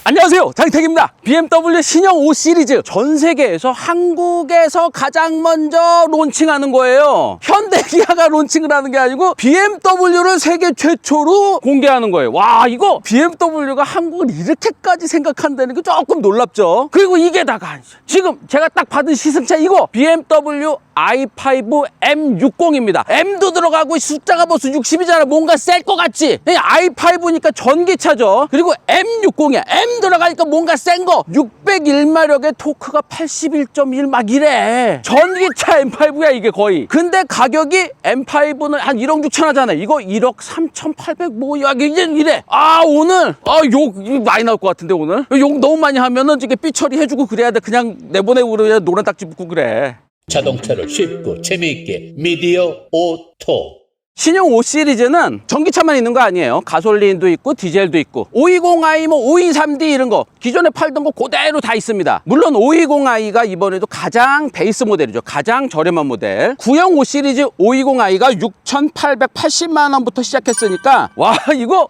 안녕하세요, 장택입니다. BMW 신형 5 시리즈 전 세계에서 한국에서 가장 먼저 론칭하는 거예요. 현대기아가 론칭을 하는 게 아니고 BMW를 세계 최초로 공개하는 거예요. 와, 이거 BMW가 한국을 이렇게까지 생각한다는 게 조금 놀랍죠. 그리고 이게다가 지금 제가 딱 받은 시승차 이거 BMW i5 M60입니다. M도 들어가고 숫자가 벌써 60이잖아. 뭔가 셀 것 같지? i5니까 전기차죠. 그리고 M60이야. M 들어가니까 뭔가 센 거. 601마력의 토크가 81.1 막 이래. 전기차 M5야 이게 거의. 근데 가격이 M5는 한 1억 6천 하잖아요. 이거 1억 3,800 뭐 이제 이래. 아 오늘 욕 많이 나올 것 같은데 오늘. 욕 너무 많이 하면은 이게 삐처리 해주고 그래야 돼. 그냥 내보내고 그냥 노란 딱지 붙고 그래. 자동차를 쉽고 재미있게 미디어 오토. 신형 5 시리즈는 전기차만 있는 거 아니에요. 가솔린도 있고 디젤도 있고 520i, 뭐 523D 이런 거 기존에 팔던 거 그대로 다 있습니다. 물론 520i가 이번에도 가장 베이스 모델이죠. 가장 저렴한 모델. 구형 5 시리즈 520i가 6,880만 원부터 시작했으니까 와 이거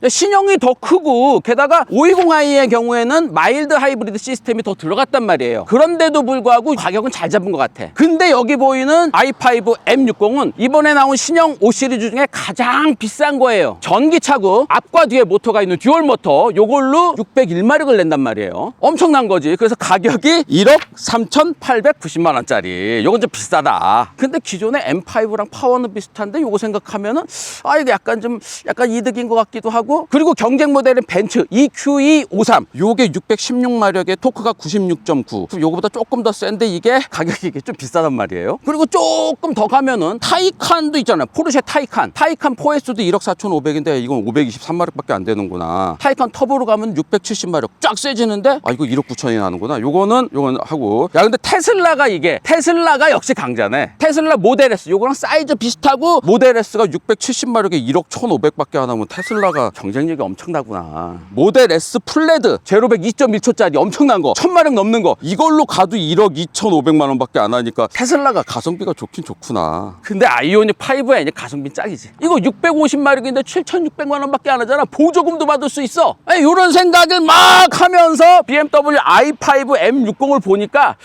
신형이 더 크고 게다가 520i의 경우에는 마일드 하이브리드 시스템이 더 들어갔단 말이에요. 그런데도 불구하고 가격은 잘 잡은 것 같아. 근데 여기 보이는 i5 M60은 이번에 나온 신형 5 시리즈 중에 가장 비싼 거예요. 전기차고 앞과 뒤에 모터가 있는 듀얼 모터 요걸로 601마력을 낸단 말이에요. 엄청난 거지. 그래서 가격이 1억 3,890만 원짜리. 요건 좀 비싸다. 근데 기존의 M5랑 파워는 비슷한데 요거 생각하면은 이게 약간 이득인 것 같기도 하고. 그리고 경쟁 모델은 벤츠 EQE53 요게 616마력의 토크가 96.9 요거보다 조금 더 센데 이게 가격이 이게 좀 비싸단 말이에요. 그리고 조금 더 가면은 타이칸도 있잖아요. 포르쉐 타이칸 4S도 1억 4,500인데 이건 523마력 밖에 안 되는구나. 타이칸 터보로 가면 670마력 쫙 세지는데 이거 1억 9천이 나는구나. 요건 하고 야 근데 테슬라가 역시 강자네. 테슬라 모델 S 요거랑 사이즈 비슷하고 모델 S가 670마력에 1억 1,500 밖에 안 하면 테슬라가 경쟁력이 엄청나구나. 모델 S 플레드 제로백 2.1초짜리 엄청난 거 1,000마력 넘는 거 이걸로 가도 1억 2,500만 원 밖에 안 하니까 테슬라가 가성비가 좋긴 좋구나. 근데 아이오닉 5야 이제 가성비 짱이지. 이거 650마력인데 7,600만 원 밖에 안 하잖아. 보조금도 받을 수 있어. 이런 생각을 막 하면서 BMW i5 M60을 보니까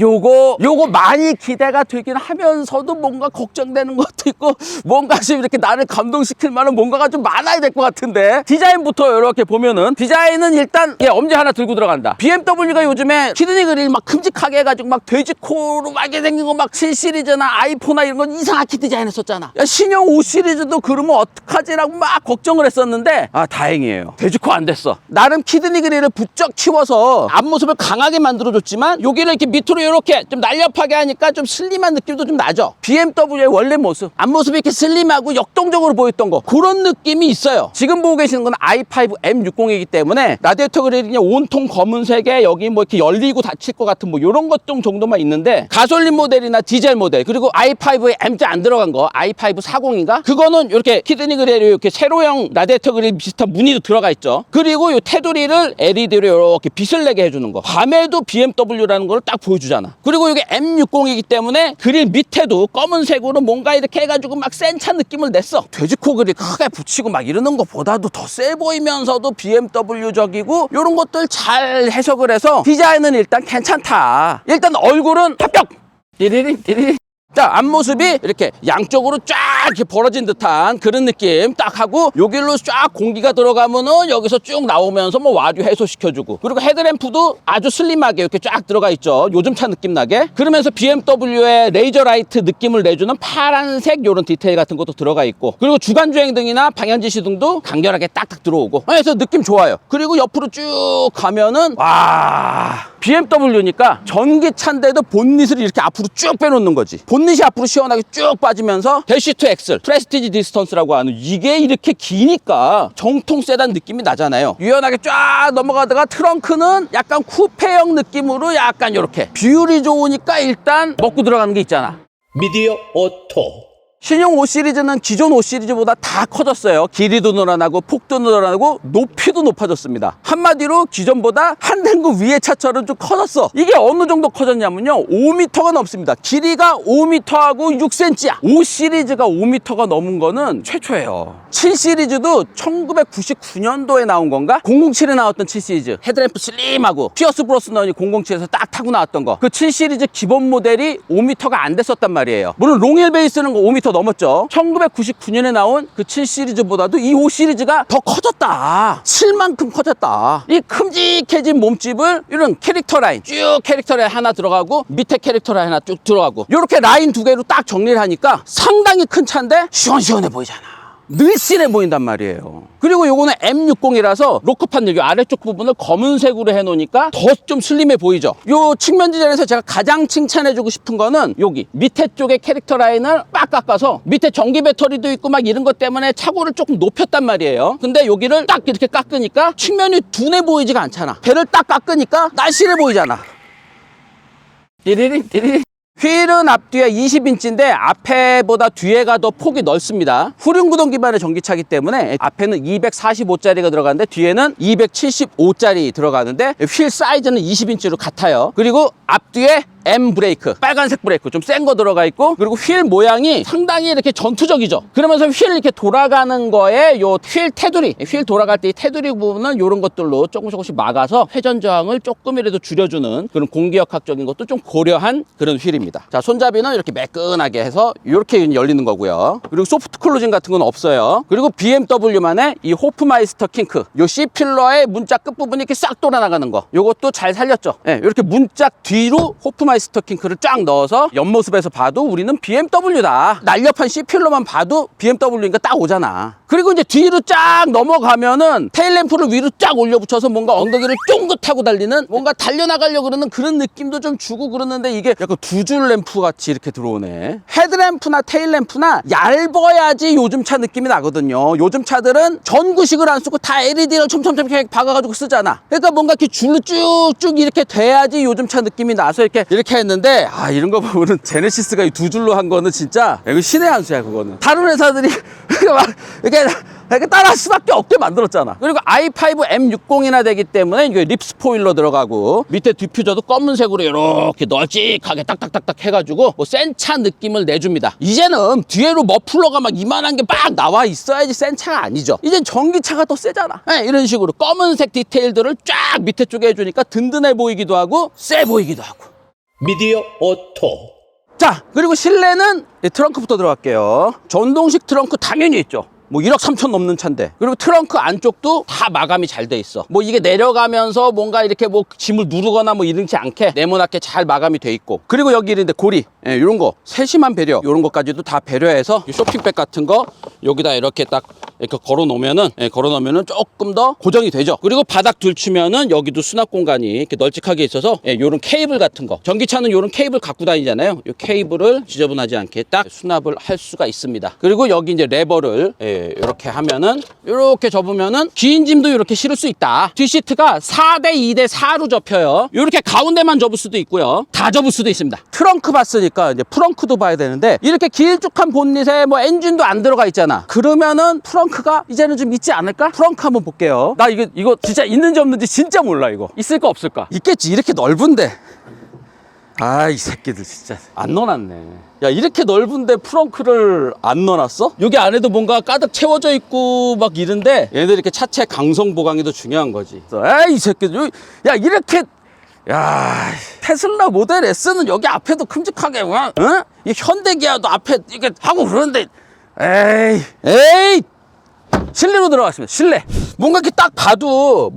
요거 많이 기대가 되긴 하면서도 뭔가 걱정되는 것도 있고 뭔가 지금 이렇게 나를 감동시킬 만한 뭔가가 좀 많아야 될 것 같은데 디자인부터 이렇게 보면은 디자인은 일단 엄지 하나 들고 들어간다. BMW가 요즘에 키드니 그릴 막 큼직하게 해가지고 막 돼지코로 막 이렇게 생긴 거 막 7 시리즈나 아이포나 이런 건 이상하게 디자인했었잖아. 야 신형 5 시리즈도 그러면 어떡하지라고 막 걱정을 했었는데 다행이에요. 돼지코 안 됐어. 나름 키드니 그릴을 부쩍 키워서 앞모습을 강하게 만들어줬지만 여기를 이렇게 밑으로 이렇게 좀 날렵하게 하니까 좀 슬림한 느낌도 좀 나죠. BMW의 원래 모습 앞모습이 이렇게 슬림하고 역동적으로 보였던 거 그런 느낌이 있어요. 지금 보고 계시는 건 i5 M60이기 때문에 라디에이터 그릴이 온통 검은색에 여기 뭐 이렇게 열리고 닫힐 것 같은 뭐 이런 것 정도만 있는데 가솔린 모델이나 디젤 모델 그리고 i5에 M자 안 들어간 거 i5 40인가? 그거는 이렇게 키드니 그릴이 이렇게 세로형 라디에이터 그릴 비슷한 무늬도 들어가 있죠. 그리고 이 테두리를 LED로 이렇게 빛을 내게 해주는 거 밤에도 BMW라는 걸 딱 보여주잖아. 그리고 이게 M60이기 때문에 그릴 밑에도 검은색으로 뭔가 이렇게 해가지고 막 센 차 느낌을 냈어. 돼지코 그릴 크게 붙이고 막 이러는 것보다도 더 세 보이면서도 BMW적이고 이런 것들 잘 해석을 해서 디자인은 일단 괜찮다. 일단 얼굴은 합격! 띠리링 자, 앞모습이 이렇게 양쪽으로 쫙 이렇게 벌어진 듯한 그런 느낌 딱 하고 여기로 쫙 공기가 들어가면은 여기서 쭉 나오면서 뭐 와류 해소시켜주고 그리고 헤드램프도 아주 슬림하게 이렇게 쫙 들어가 있죠. 요즘 차 느낌 나게. 그러면서 BMW의 레이저 라이트 느낌을 내주는 파란색 요런 디테일 같은 것도 들어가 있고 그리고 주간주행등이나 방향지시등도 간결하게 딱딱 들어오고 그래서 느낌 좋아요. 그리고 옆으로 쭉 가면은 BMW니까 전기차인데도 본닛을 이렇게 앞으로 쭉 빼놓는 거지. 본닛이 앞으로 시원하게 쭉 빠지면서 대시2 엑셀 프레스티지 디스턴스라고 하는 이게 이렇게 기니까 정통 세단 느낌이 나잖아요. 유연하게 쫙 넘어가다가 트렁크는 약간 쿠페형 느낌으로 약간 이렇게 비율이 좋으니까 일단 먹고 들어가는 게 있잖아. 미디어 오토. 신형 5 시리즈는 기존 5 시리즈보다 다 커졌어요. 길이도 늘어나고 폭도 늘어나고 높이도 높아졌습니다. 한마디로 기존보다 한 등급 위의 차처럼 좀 커졌어. 이게 어느 정도 커졌냐면요, 5m가 넘습니다. 길이가 5m하고 6cm야. 5 시리즈가 5m가 넘은 거는 최초예요. 7 시리즈도 1999년도에 나온 건가? 007에 나왔던 7 시리즈 헤드램프 슬림하고 피어스 브로스넌이 007에서 딱 타고 나왔던 거, 그 7 시리즈 기본 모델이 5m가 안 됐었단 말이에요. 물론 롱휠 베이스는 5m 넘었죠. 1999년에 나온 그 7 시리즈보다도 이 5 시리즈가 더 커졌다. 7만큼 커졌다. 이 큼직해진 몸집을 이런 캐릭터 라인, 쭉 캐릭터 라인 하나 들어가고 밑에 캐릭터 라인 하나 쭉 들어가고 이렇게 라인 두 개로 딱 정리를 하니까 상당히 큰 차인데 시원시원해 보이잖아. 늘씬해 보인단 말이에요. 그리고 요거는 M60이라서 로크판 여기 아래쪽 부분을 검은색으로 해놓으니까 더 좀 슬림해 보이죠. 요 측면 디자인에서 제가 가장 칭찬해주고 싶은 거는 여기 밑에 쪽에 캐릭터 라인을 빡 깎아서 밑에 전기 배터리도 있고 막 이런 것 때문에 차고를 조금 높였단 말이에요. 근데 여기를 딱 이렇게 깎으니까 측면이 둔해 보이지가 않잖아. 배를 딱 깎으니까 날씬해 보이잖아. 띠리리 띠리리. 휠은 앞뒤에 20인치인데 앞에보다 뒤에가 더 폭이 넓습니다. 후륜구동 기반의 전기차이기 때문에 앞에는 245짜리가 들어가는데 뒤에는 275짜리 들어가는데 휠 사이즈는 20인치로 같아요. 그리고 앞뒤에 M 브레이크, 빨간색 브레이크 좀 센 거 들어가 있고, 그리고 휠 모양이 상당히 이렇게 전투적이죠. 그러면서 휠 이렇게 돌아가는 거에 요 휠 테두리, 휠 돌아갈 때 이 테두리 부분은 이런 것들로 조금씩 막아서 회전 저항을 조금이라도 줄여주는 그런 공기역학적인 것도 좀 고려한 그런 휠입니다. 자, 손잡이는 이렇게 매끈하게 해서 이렇게 열리는 거고요. 그리고 소프트 클로징 같은 건 없어요. 그리고 BMW만의 이 호프마이스터 킹크, 요 C필러의 문짝 끝부분이 이렇게 싹 돌아나가는 거, 요것도 잘 살렸죠. 네, 이렇게 문짝 뒤로 호프마이스터 킹크를 쫙 넣어서 옆모습에서 봐도 우리는 BMW다. 날렵한 C필러만 봐도 BMW니까 딱 오잖아. 그리고 이제 뒤로 쫙 넘어가면은 테일램프를 위로 쫙 올려붙여서 뭔가 엉덩이를 쫑긋하고 달리는, 뭔가 달려나가려고 그러는 그런 느낌도 좀 주고 그러는데 이게 약간 두 줄 램프 같이 이렇게 들어오네. 헤드램프나 테일램프나 얇아야지 요즘 차 느낌이 나거든요. 요즘 차들은 전구식을 안 쓰고 다 LED를 촘촘촘 이렇게 박아가지고 쓰잖아. 그러니까 뭔가 이렇게 줄로 쭉쭉 이렇게 돼야지 요즘 차 느낌이 나서 이렇게 했는데, 아, 이런 거 보면은 제네시스가 이 두 줄로 한 거는 진짜 이거 신의 한 수야. 그거는 다른 회사들이 막 이렇게 따라할 수밖에 없게 만들었잖아. 그리고 i5 M60이나 되기 때문에 이게 립 스포일러 들어가고 밑에 디퓨저도 검은색으로 이렇게 널찍하게 딱딱딱딱 해가지고 뭐 센 차 느낌을 내줍니다. 이제는 뒤에로 머플러가 막 이만한 게 막 나와 있어야지 센 차가 아니죠. 이젠 전기차가 더 세잖아. 네, 이런 식으로 검은색 디테일들을 쫙 밑에 쪽에 해주니까 든든해 보이기도 하고 세 보이기도 하고. 미디어 오토. 자, 그리고 실내는 트렁크부터 들어갈게요. 전동식 트렁크 당연히 있죠. 뭐 1억 3천 넘는 차인데. 그리고 트렁크 안쪽도 다 마감이 잘 돼 있어. 뭐 이게 내려가면서 뭔가 이렇게 뭐 짐을 누르거나 뭐 이러지 않게 네모나게 잘 마감이 돼 있고. 그리고 여기 이런데 고리, 이런 거 세심한 배려, 이런 것까지도 다 배려해서 쇼핑백 같은 거 여기다 이렇게 딱 이렇게 걸어 놓으면은 조금 더 고정이 되죠. 그리고 바닥 들추면은 여기도 수납 공간이 이렇게 널찍하게 있어서 요런 케이블 같은 거, 전기차는 요런 케이블 갖고 다니잖아요. 요 케이블을 지저분하지 않게 딱 수납을 할 수가 있습니다. 그리고 여기 이제 레버를 이렇게 하면은, 이렇게 접으면은 긴 짐도 이렇게 실을 수 있다. 뒷시트가 4대 2대 4로 접혀요. 이렇게 가운데만 접을 수도 있고요, 다 접을 수도 있습니다. 트렁크 봤으니까 이제 프렁크도 봐야 되는데, 이렇게 길쭉한 본닛에 뭐 엔진도 안 들어가 있잖아. 그러면은 프렁크가 이제는 좀 있지 않을까? 프렁크 한번 볼게요. 나 이거 진짜 있는지 없는지 진짜 몰라. 이거 있을까 없을까? 있겠지. 이렇게 넓은데. 아, 이 새끼들 진짜 안 넣어놨네. 야, 이렇게 넓은데 프렁크를 안 넣어놨어? 여기 안에도 뭔가 가득 채워져 있고 막 이런데, 얘네들 이렇게 차체 강성 보강이 더 중요한 거지. 에이, 이 새끼들. 야, 이렇게, 야, 테슬라 모델 S는 여기 앞에도 큼직하게, 어? 이 현대기아도 앞에 이렇게 하고 그러는데, 에이! 실내로 들어갔습니다. 실내. 뭔가 이렇게 딱 봐도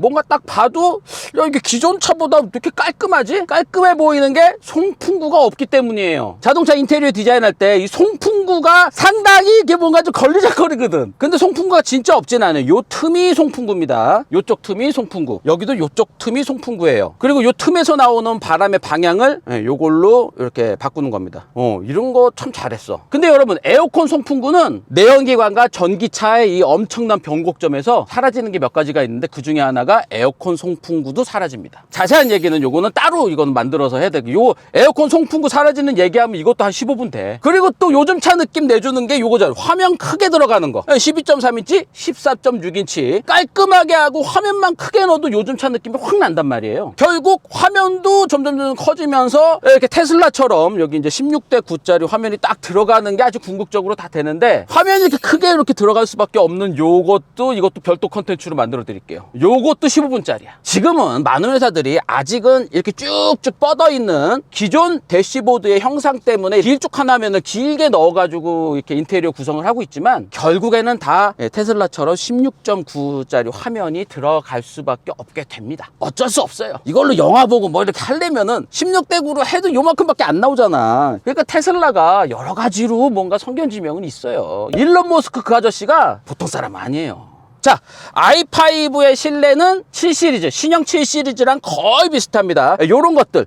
야, 이게 기존 차보다 이렇게 깔끔하지? 깔끔해 보이는 게 송풍구가 없기 때문이에요. 자동차 인테리어 디자인할 때 이 송풍구가 상당히 이게 뭔가 좀 걸리적거리거든. 근데 송풍구가 진짜 없진 않아요. 요 틈이 송풍구입니다. 요쪽 틈이 송풍구, 여기도 요쪽 틈이 송풍구예요. 그리고 요 틈에서 나오는 바람의 방향을 요걸로 이렇게 바꾸는 겁니다. 이런 거 참 잘했어. 근데 여러분, 에어컨 송풍구는 내연기관과 전기차의 이 엄청난 변곡점에서 사라지는 괜찮은 게 몇 가지가 있는데 그 중에 하나가 에어컨 송풍구도 사라집니다. 자세한 얘기는 요거는 따로 이건 만들어서 해야 되고, 요 에어컨 송풍구 사라지는 얘기하면 이것도 한 15분 돼. 그리고 또 요즘 차 느낌 내주는 게 요거잖아요. 화면 크게 들어가는 거. 12.3인치, 14.6인치 깔끔하게 하고 화면만 크게 넣어도 요즘 차 느낌이 확 난단 말이에요. 결국 화면도 점점 커지면서 이렇게 테슬라처럼 여기 이제 16대 9짜리 화면이 딱 들어가는 게 아주 궁극적으로 다 되는데, 화면이 이렇게 크게 이렇게 들어갈 수밖에 없는 이것도 별도 컨텐츠로 만들어 드릴게요. 요것도 15분짜리야. 지금은 많은 회사들이 아직은 이렇게 쭉쭉 뻗어 있는 기존 대시보드의 형상 때문에 길쭉한 화면을 길게 넣어가지고 이렇게 인테리어 구성을 하고 있지만, 결국에는 다 테슬라처럼 16.9짜리 화면이 들어갈 수밖에 없게 됩니다. 어쩔 수 없어요. 이걸로 영화 보고 뭐 이렇게 하려면은 16대 9로 해도 요만큼밖에 안 나오잖아. 그러니까 테슬라가 여러 가지로 뭔가 성견지명은 있어요. 일론 머스크 그 아저씨가 보통 사람 아니에요. 자, i5의 실내는 7시리즈, 신형 7시리즈랑 거의 비슷합니다. 요런 것들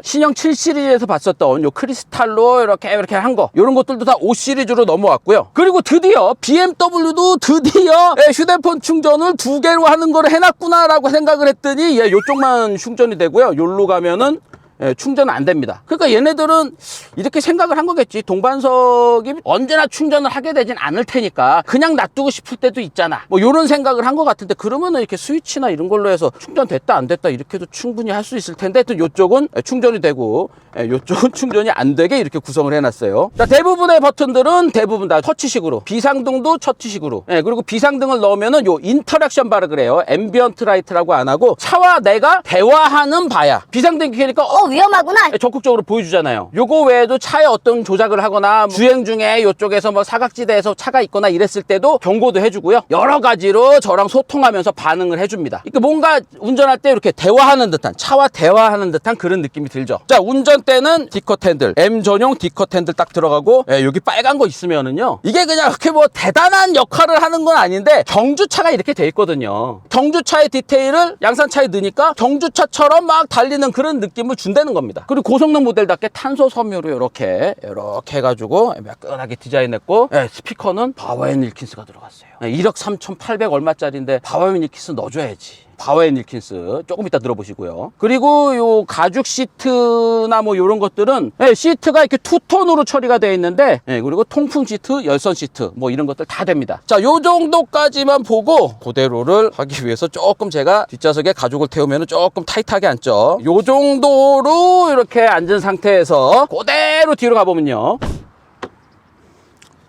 신형 7시리즈에서 봤었던 요 크리스탈로 이렇게 한 거, 요런 것들도 다 5시리즈로 넘어왔고요. 그리고 드디어 BMW도 드디어 휴대폰 충전을 2개로 하는 거를 해놨구나라고 생각을 했더니 요쪽만 충전이 되고요. 요로 가면은 충전은 안 됩니다. 그러니까 얘네들은 이렇게 생각을 한 거겠지. 동반석이 언제나 충전을 하게 되진 않을 테니까 그냥 놔두고 싶을 때도 있잖아, 뭐 이런 생각을 한 것 같은데, 그러면은 이렇게 스위치나 이런 걸로 해서 충전됐다 안 됐다 이렇게도 충분히 할 수 있을 텐데, 또 이쪽은 충전이 되고 이쪽은 충전이 안 되게 이렇게 구성을 해놨어요. 자, 대부분의 버튼들은 대부분 다 터치식으로, 비상등도 터치식으로, 그리고 비상등을 넣으면은 요 인터랙션 바를 그래요. 앰비언트 라이트라고 안 하고 차와 내가 대화하는 바야. 비상등이 켜니까 위험하구나. 적극적으로 보여주잖아요. 요거 외에도 차에 어떤 조작을 하거나 주행 중에 요쪽에서 뭐 사각지대에서 차가 있거나 이랬을 때도 경고도 해주고요. 여러 가지로 저랑 소통하면서 반응을 해줍니다. 그러니까 뭔가 운전할 때 이렇게 대화하는 듯한, 차와 대화하는 듯한 그런 느낌이 들죠. 자, 운전대는 D컷 핸들, M 전용 D컷 핸들 딱 들어가고, 여기 빨간 거 있으면은요, 이게 그냥 그렇게 뭐 대단한 역할을 하는 건 아닌데 경주차가 이렇게 돼 있거든요. 경주차의 디테일을 양산차에 넣으니까 경주차처럼 막 달리는 그런 느낌을 준다는 겁니다. 그리고 고성능 모델답게 탄소 섬유로 이렇게 해가지고 매끈하게 디자인했고, 스피커는 바워앤 윌킨스가 들어갔어요. 1억 3,800 얼마짜리인데 바워앤 윌킨스 넣어줘야지. 바워앤 윌킨스 조금 이따 들어보시고요. 그리고 요 가죽 시트나 뭐 요런 것들은 시트가 이렇게 투톤으로 처리가 되어 있는데, 그리고 통풍 시트, 열선 시트 뭐 이런 것들 다 됩니다. 자, 요 정도까지만 보고 그대로를 하기 위해서 조금 제가 뒷좌석에 가죽을 태우면 조금 타이트하게 앉죠. 요 정도로 이렇게 앉은 상태에서 그대로 뒤로 가보면요,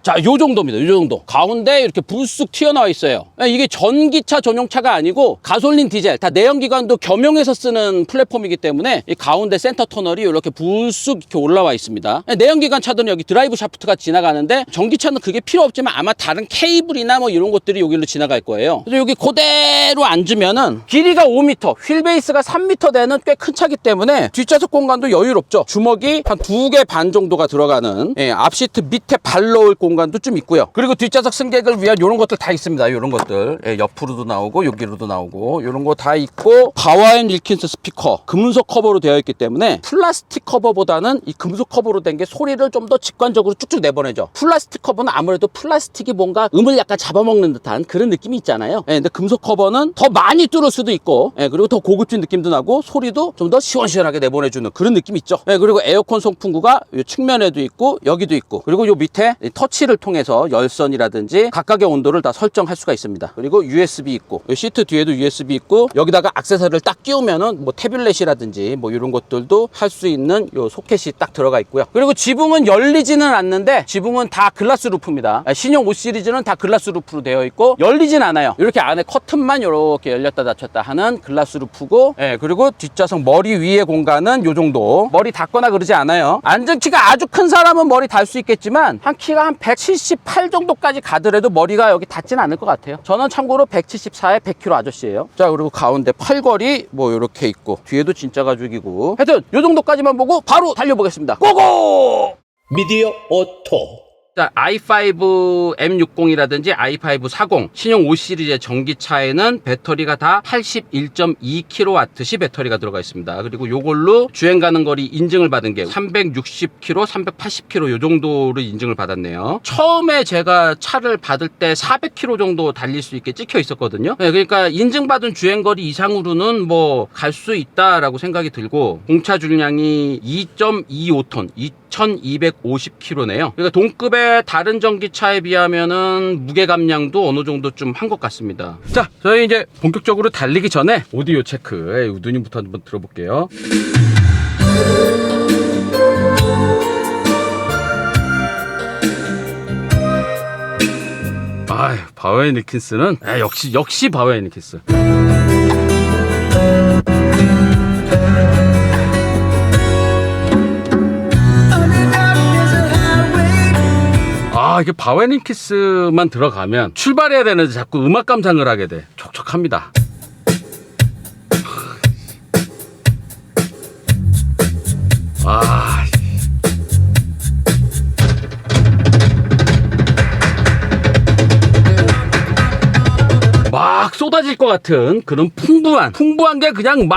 자, 요 정도입니다. 요 정도. 가운데 이렇게 불쑥 튀어나와 있어요. 이게 전기차 전용차가 아니고 가솔린, 디젤 다 내연기관도 겸용해서 쓰는 플랫폼이기 때문에 이 가운데 센터 터널이 이렇게 불쑥 이렇게 올라와 있습니다. 내연기관 차들은 여기 드라이브 샤프트가 지나가는데, 전기차는 그게 필요 없지만 아마 다른 케이블이나 뭐 이런 것들이 여기로 지나갈 거예요. 그래서 여기 그대로 앉으면은 길이가 5m, 휠베이스가 3m 되는 꽤 큰 차기 때문에 뒷좌석 공간도 여유롭죠. 주먹이 한 2개 반 정도가 들어가는, 앞시트 밑에 발 넣을 공간도 좀 있고요. 그리고 뒷좌석 승객을 위한 이런 것들 다 있습니다. 이런 것들, 옆으로도 나오고 여기로도 나오고 이런 거 다 있고, 바워앤 윌킨스 스피커 금속 커버로 되어 있기 때문에 플라스틱 커버보다는 이 금속 커버로 된 게 소리를 좀 더 직관적으로 쭉쭉 내보내죠. 플라스틱 커버는 아무래도 플라스틱이 뭔가 음을 약간 잡아먹는 듯한 그런 느낌이 있잖아요. 근데 금속 커버는 더 많이 뚫을 수도 있고, 그리고 더 고급진 느낌도 나고 소리도 좀 더 시원시원하게 내보내주는 그런 느낌이 있죠. 그리고 에어컨 송풍구가 이 측면에도 있고 여기도 있고, 그리고 요 밑에 터치를 통해서 열선이라든지 각각의 온도를 다 설정할 수가 있습니다. 그리고 USB 있고, 시트 뒤에도 USB 있고, 여기다가 액세서리를 딱 끼우면은 뭐 태블릿이라든지 뭐 이런 것들도 할 수 있는 요 소켓이 딱 들어가 있고요. 그리고 지붕은 열리지는 않는데 지붕은 다 글라스 루프입니다. 신형 5 시리즈는 다 글라스 루프로 되어 있고 열리진 않아요. 이렇게 안에 커튼만 이렇게 열렸다 닫혔다 하는 글라스 루프고, 그리고 뒷좌석 머리 위의 공간은 요 정도. 머리 닿거나 그러지 않아요. 앉은 키가 아주 큰 사람은 머리 닿을 수 있겠지만 한 키가 한 178 정도까지 가더라도 머리가 여기 닿진 않을 것 같아요. 저는 참고로 174에 100kg 아저씨예요. 자, 그리고 가운데 팔걸이 뭐 이렇게 있고, 뒤에도 진짜 가죽이고, 하여튼 요 정도까지만 보고 바로 달려보겠습니다. 고고! 미디어 오토 자, i5 M60이라든지 i5 40 신형 5 시리즈의 전기차에는 배터리가 다 81.2kWh 배터리가 들어가 있습니다. 그리고 요걸로 주행 가는 거리 인증을 받은 게 360km, 380km 요 정도로 인증을 받았네요. 처음에 제가 차를 받을 때 400km 정도 달릴 수 있게 찍혀 있었거든요. 네, 그러니까 인증받은 주행 거리 이상으로는 뭐 갈 수 있다라고 생각이 들고, 공차 중량이 2.25톤, 2250kg네요. 그러니까 동급의 다른 전기차에 비하면은 무게 감량도 어느 정도 좀 한 것 같습니다. 자, 저희 이제 본격적으로 달리기 전에 오디오 체크 우드님부터 한번 들어볼게요. 아휴, 바우앤리킨스는 역시 바우앤리킨스. 이게 바우앤리킨스만 들어가면 출발해야 되는데 자꾸 음악 감상을 하게 돼. 촉촉합니다. 막 쏟아질 것 같은 그런 풍부한 게 그냥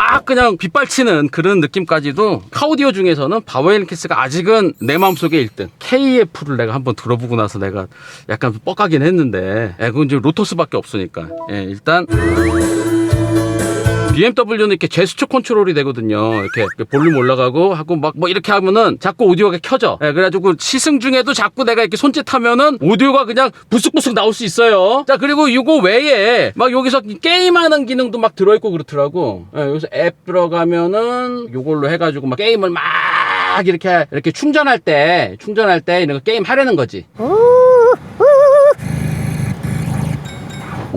빗발치는 그런 느낌까지도, 카오디오 중에서는 바우앤리킨스가 아직은 내 마음속에 1등. KF를 내가 한번 들어보고 나서 내가 약간 뻑가긴 했는데, 그건 이제 로터스밖에 없으니까. 일단 BMW는 이렇게 제스처 컨트롤이 되거든요. 이렇게 볼륨 올라가고 하고 막 뭐 이렇게 하면은 자꾸 오디오가 켜져. 그래가지고 시승 중에도 자꾸 내가 이렇게 손짓하면은 오디오가 그냥 부스부스 나올 수 있어요. 자, 그리고 이거 외에 막 여기서 게임하는 기능도 막 들어있고 그렇더라고. 여기서 앱 들어가면은 요걸로 해가지고 막 게임을 막 이렇게 충전할 때 이런 거 게임 하려는 거지.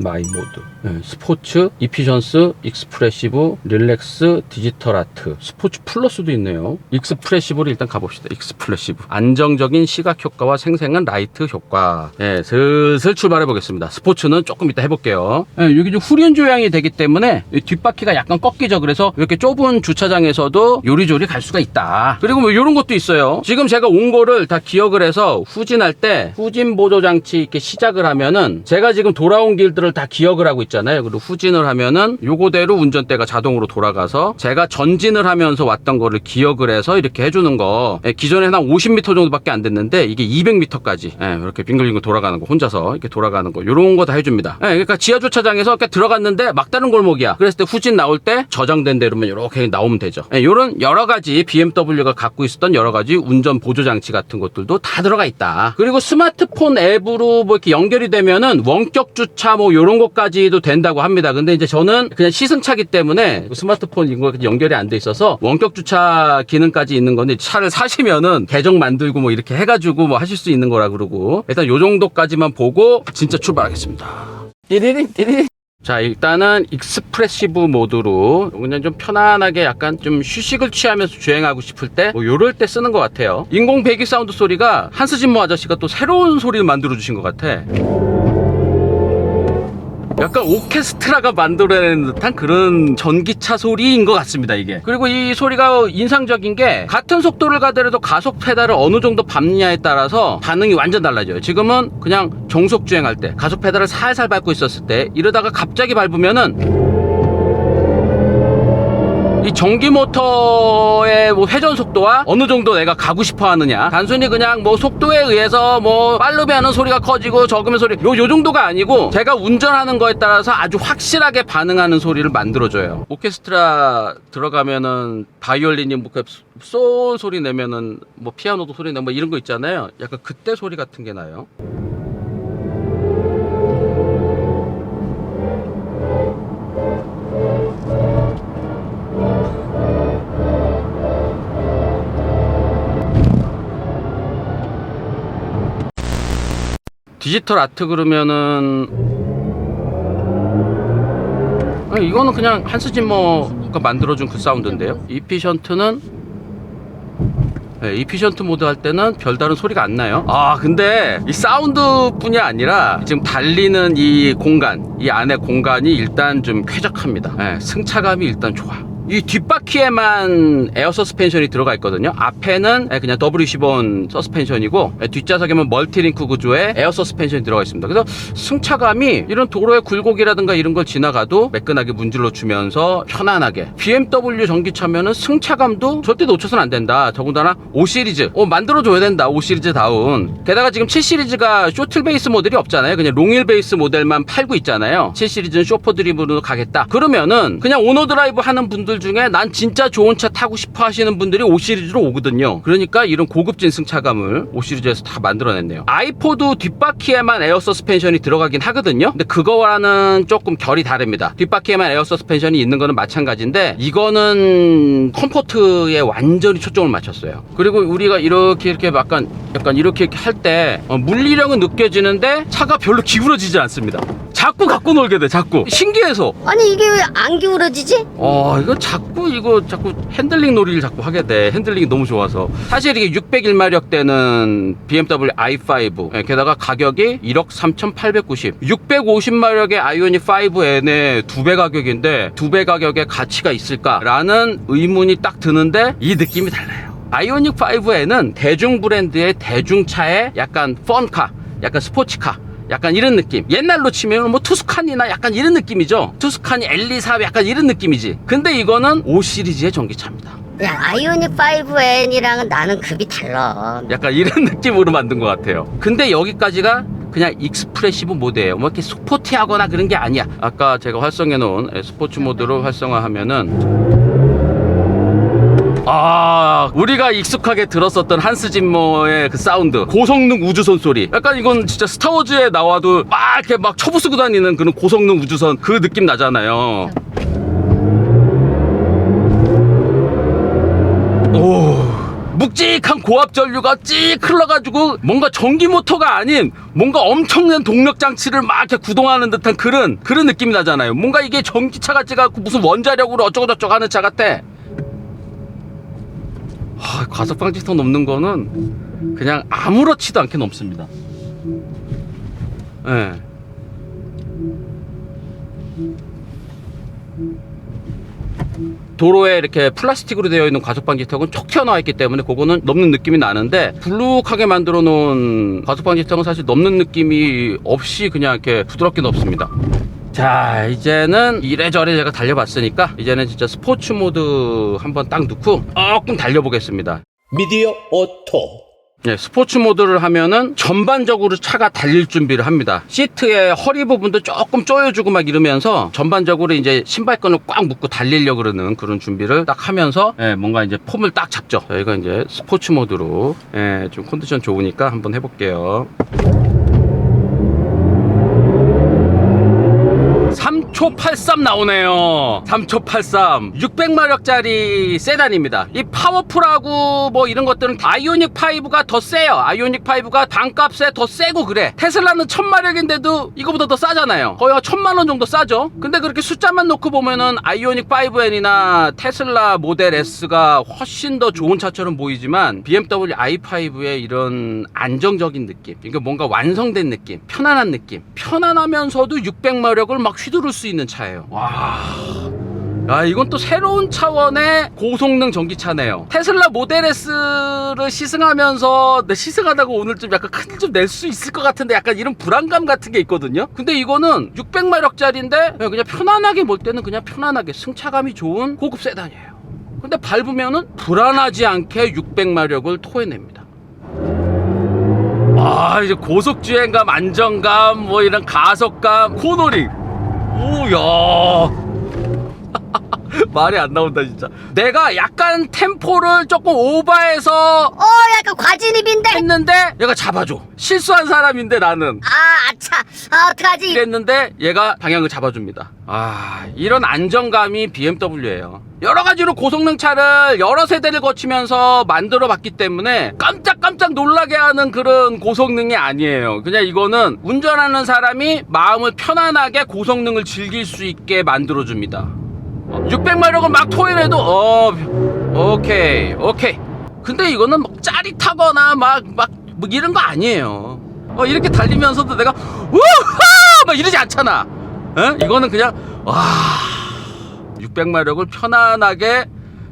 마이 모드, 스포츠, 이피션스, 익스프레시브, 릴렉스, 디지털 아트, 스포츠 플러스도 있네요. 익스프레시브로 일단 가봅시다. 익스프레시브, 안정적인 시각 효과와 생생한 라이트 효과. 슬슬 출발해 보겠습니다. 스포츠는 조금 이따 해볼게요. 여기 좀 후륜 조향이 되기 때문에 뒷바퀴가 약간 꺾이죠. 그래서 이렇게 좁은 주차장에서도 요리조리 갈 수가 있다. 그리고 뭐 이런 것도 있어요. 지금 제가 온 거를 다 기억을 해서 후진할 때 후진 보조 장치 이렇게 시작을 하면은, 제가 지금 돌아온 길들을 다 기억을 하고 있잖아요. 그리고 후진을 하면은 요거대로 운전대가 자동으로 돌아가서 제가 전진을 하면서 왔던 거를 기억을 해서 이렇게 해주는 거. 기존에는 한 50m 정도밖에 안 됐는데 이게 200m까지 이렇게 빙글빙글 돌아가는 거, 혼자서 이렇게 돌아가는 거, 요런 거 다 해줍니다. 그러니까 지하 주차장에서 이렇게 들어갔는데 막다른 골목이야. 그랬을 때 후진 나올 때 저장된 대로만 이렇게 나오면 되죠. 요런 여러 가지 BMW가 갖고 있었던 여러 가지 운전 보조 장치 같은 것들도 다 들어가 있다. 그리고 스마트폰 앱으로 뭐 이렇게 연결이 되면은 원격 주차 뭐 요런 것까지도 된다고 합니다. 근데 이제 저는 그냥 시승차기 때문에 스마트폰 이거 연결이 안 돼 있어서 원격 주차 기능까지 있는 건데, 차를 사시면은 계정 만들고 뭐 이렇게 해가지고 뭐 하실 수 있는 거라 그러고, 일단 요 정도까지만 보고 진짜 출발하겠습니다. 띠리링. 자, 일단은 익스프레시브 모드로 그냥 좀 편안하게 약간 좀 휴식을 취하면서 주행하고 싶을 때 뭐 요럴 때 쓰는 것 같아요. 인공 배기 사운드 소리가 한스 짐머 아저씨가 또 새로운 소리를 만들어 주신 것 같아. 약간 오케스트라가 만들어내는 듯한 그런 전기차 소리인 것 같습니다, 이게. 그리고 이 소리가 인상적인 게, 같은 속도를 가더라도 가속 페달을 어느 정도 밟느냐에 따라서 반응이 완전 달라져요. 지금은 그냥 정속 주행할 때 가속 페달을 살살 밟고 있었을 때, 이러다가 갑자기 밟으면은 이 전기 모터의 뭐 회전 속도와 어느 정도 내가 가고 싶어 하느냐, 단순히 그냥 뭐 속도에 의해서 뭐 빠르면 소리가 커지고 적으면 소리, 요 정도가 아니고 제가 운전하는 거에 따라서 아주 확실하게 반응하는 소리를 만들어줘요. 오케스트라 들어가면은 바이올린이 뭐 소 소리 내면은 뭐 피아노도 소리 내고 뭐 이런 거 있잖아요. 약간 그때 소리 같은 게 나요. 디지털 아트 그러면은 이거는 그냥 한스 짐머가 만들어준 그 사운드인데요. 이피션트는 이피션트 모드 할 때는 별다른 소리가 안 나요. 근데 이 사운드뿐이 아니라 지금 달리는 이 공간, 이 안에 공간이 일단 좀 쾌적합니다. 승차감이 일단 좋아. 이 뒷바퀴에만 에어 서스펜션이 들어가 있거든요. 앞에는 그냥 WC-본 서스펜션이고 뒷좌석에만 멀티링크 구조의 에어 서스펜션이 들어가 있습니다. 그래서 승차감이 이런 도로의 굴곡이라든가 이런 걸 지나가도 매끈하게 문질러 주면서 편안하게, BMW 전기차면은 승차감도 절대 놓쳐서는 안 된다. 더군다나 5시리즈 만들어줘야 된다. 5시리즈다운. 게다가 지금 7시리즈가 쇼틀 베이스 모델이 없잖아요. 그냥 롱일 베이스 모델만 팔고 있잖아요. 7시리즈는 쇼퍼 드림으로 가겠다. 그러면은 그냥 오너 드라이브 하는 분들 중에 난 진짜 좋은 차 타고 싶어 하시는 분들이 5시리즈로 오거든요. 그러니까 이런 고급진 승차감을 5시리즈에서 다 만들어냈네요. i4도 뒷바퀴에만 에어 서스펜션이 들어가긴 하거든요. 근데 그거와는 조금 결이 다릅니다. 뒷바퀴에만 에어 서스펜션이 있는 거는 마찬가지인데 이거는 컴포트에 완전히 초점을 맞췄어요. 그리고 우리가 이렇게 약간 이렇게 할 때 물리력은 느껴지는데 차가 별로 기울어지지 않습니다. 자꾸 갖고 놀게 돼. 자꾸 신기해서. 아니 이게 왜 안 기울어지지? 이거 자꾸 핸들링 놀이를 자꾸 하게 돼. 핸들링이 너무 좋아서. 사실 이게 601마력 되는 BMW i5, 게다가 가격이 1억 3,890, 650마력의 아이오닉 5N의 2배 가격인데 2배 가격의 가치가 있을까라는 의문이 딱 드는데 이 느낌이 달라요. 아이오닉 5N은 대중 브랜드의 대중차의 약간 펀카, 약간 스포츠카, 약간 이런 느낌. 옛날로 치면 뭐 투스칸이나 약간 이런 느낌이죠. 투스칸이 엘리사 약간 이런 느낌이지. 근데 이거는 5시리즈의 전기차입니다. 야, 아이오닉 5N이랑은 나는 급이 달라. 약간 이런 느낌으로 만든 것 같아요. 근데 여기까지가 그냥 익스프레시브 모드예요. 뭐 이렇게 스포티하거나 그런 게 아니야. 아까 제가 활성해 놓은 스포츠 모드로 활성화하면은 우리가 익숙하게 들었었던 한스 짐머의 그 사운드, 고성능 우주선 소리. 약간 이건 진짜 스타워즈에 나와도 막 이렇게 막 초부 쓰고 다니는 그런 고성능 우주선 그 느낌 나잖아요. 묵직한 고압 전류가 찌익 흘러가지고 뭔가 전기 모터가 아닌 뭔가 엄청난 동력 장치를 막 이렇게 구동하는 듯한 그런 느낌이 나잖아요. 뭔가 이게 전기차 같지가 않고 무슨 원자력으로 어쩌고저쩌고 하는 차 같아. 과속 방지턱 넘는 거는 그냥 아무렇지도 않게 넘습니다. 예. 도로에 이렇게 플라스틱으로 되어 있는 과속 방지턱은 촉 튀어나와 있기 때문에 그거는 넘는 느낌이 나는데, 불룩하게 만들어 놓은 과속 방지턱은 사실 넘는 느낌이 없이 그냥 이렇게 부드럽게 넘습니다. 자, 이제는 이래저래 제가 달려봤으니까 이제는 진짜 스포츠 모드 한번 딱 넣고 조금 달려보겠습니다. 미디어 오토. 네, 스포츠 모드를 하면은 전반적으로 차가 달릴 준비를 합니다. 시트의 허리 부분도 조금 조여주고 막 이러면서 전반적으로 이제 신발끈을 꽉 묶고 달리려고 그러는 그런 준비를 딱 하면서 뭔가 이제 폼을 딱 잡죠. 저희가 이제 스포츠 모드로 좀 컨디션 좋으니까 한번 해볼게요. 3초 83 나오네요. 3초 83. 600마력짜리 세단입니다. 이 파워풀하고 뭐 이런 것들은 아이오닉 5가 더 세요. 아이오닉 5가 단값에 더 세고 그래. 테슬라는 1000마력인데도 이거보다 더 싸잖아요. 거의 1000만원 정도 싸죠. 근데 그렇게 숫자만 놓고 보면은 아이오닉 5N이나 테슬라 모델 S가 훨씬 더 좋은 차처럼 보이지만 BMW i5의 이런 안정적인 느낌, 그러니까 뭔가 완성된 느낌, 편안한 느낌, 편안하면서도 600마력을 막 휘두를 수 있는 차예요. 와, 야, 이건 또 새로운 차원의 고성능 전기차네요. 테슬라 모델 S를 시승하면서 시승하다가 오늘 좀 약간 큰일 좀 낼 수 있을 것 같은데 약간 이런 불안감 같은 게 있거든요. 근데 이거는 600마력짜리인데 그냥 편안하게 몰 때는 그냥 편안하게 승차감이 좋은 고급 세단이에요. 근데 밟으면은 불안하지 않게 600마력을 토해냅니다. 이제 고속주행감, 안정감, 뭐 이런 가속감, 코너링. 오야. 말이 안 나온다 진짜. 내가 약간 템포를 조금 오버해서 약간 과진입인데? 했는데 얘가 잡아줘. 실수한 사람인데 나는. 아차. 어떡하지? 이랬는데 얘가 방향을 잡아줍니다. 이런 안정감이 BMW예요. 여러 가지로 고성능 차를 여러 세대를 거치면서 만들어 봤기 때문에 깜짝깜짝 놀라게 하는 그런 고성능이 아니에요. 그냥 이거는 운전하는 사람이 마음을 편안하게 고성능을 즐길 수 있게 만들어 줍니다. 600마력을 막 토해내도 오케이. 근데 이거는 막 짜릿하거나 막 이런 거 아니에요. 이렇게 달리면서도 내가 우하 막 이러지 않잖아. 이거는 그냥 600마력을 편안하게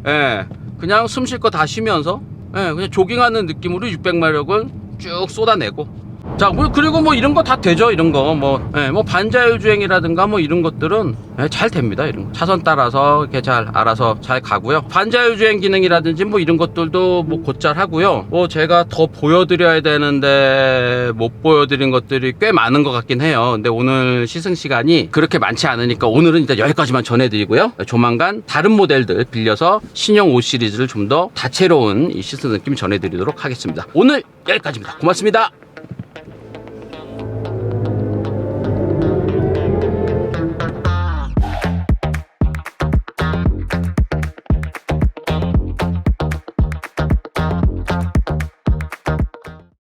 예, 그냥 숨 쉴 거 다 쉬면서 예, 그냥 조깅하는 느낌으로 600마력을 쭉 쏟아내고 자, 그리고 뭐 이런 거 다 되죠. 이런 거 뭐 반자율 주행이라든가 뭐 이런 것들은 잘 됩니다. 이런 거 차선 따라서 이렇게 잘 알아서 잘 가고요. 반자율 주행 기능이라든지 뭐 이런 것들도 뭐 곧잘 하고요. 뭐 제가 더 보여드려야 되는데 못 보여드린 것들이 꽤 많은 것 같긴 해요. 근데 오늘 시승 시간이 그렇게 많지 않으니까 오늘은 일단 여기까지만 전해드리고요. 조만간 다른 모델들 빌려서 신형 5 시리즈를 좀 더 다채로운 이 시승 느낌 전해드리도록 하겠습니다. 오늘 여기까지입니다. 고맙습니다.